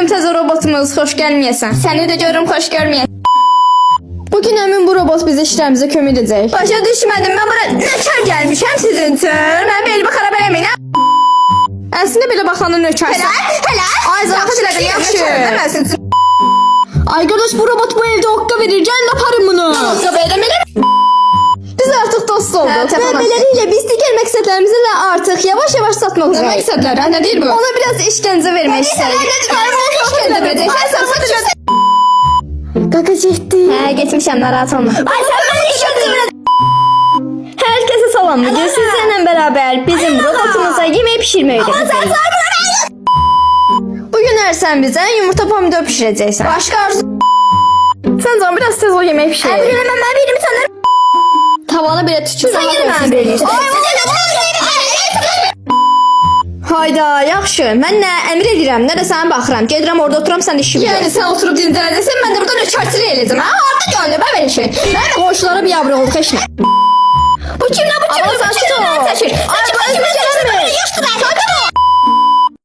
görüm təzə robotumuz, xoş gəlməyəsən. Səni də görüm xoş görməyəsən. Bugün həmin bu robot bizə işlərimizə kömək edəcək. Başa düşmədim. Mən bura nökər gəlmişəm sizin üçün. Mən belimi xarab eləməyin. Əslində belə baxanda nökərsən. Hələ. Ay zaten elədim, yaxşı. Deməsin. Ay qardaş, bu robot bu evdə oqqa verir. Gəlin aparın bunu. Oqqa verəm. Biz artıq dost olduq. Hə, Və tamam. beləliklə biz digər məqsədlərimizi də artıq yavaş-yavaş satmaq Nə üzrəyik. məqsədlər? Nə deyir bu? Ona biraz işgəncə vermək istəyirik. Qaqa getdi. Hə, getmişəm, narahat olma. Ay, sən mənə işgəncə verəm. Hər kəsə salam. Bugün sizlərlə bərabər bizim robotumuza yemək pişirmək öyrədəcəyik. Bugün sən bizə yumurta pomidor pişirəcəksən. Başqa arzu. Sən can biraz tez o yemək pişir. Mən birimi tanırım. Tavana belə tükür. Sən yenə mənə verirsən. Hayda, yaxşı. Mən nə əmr edirəm, nə də sənə baxıram. Gedirəm orada oturam, sən işi Yəni bilirsən. sən oturub dincələcəksən, mən də burada nökərçilik eləyəcəm. Hə, harda gönlüm, mən belə şey. Mən qonşulara bir yavrı olduq, heç nə. Bu kimlə, bu kimlə, Amma bu kimlə saçma. çəkir?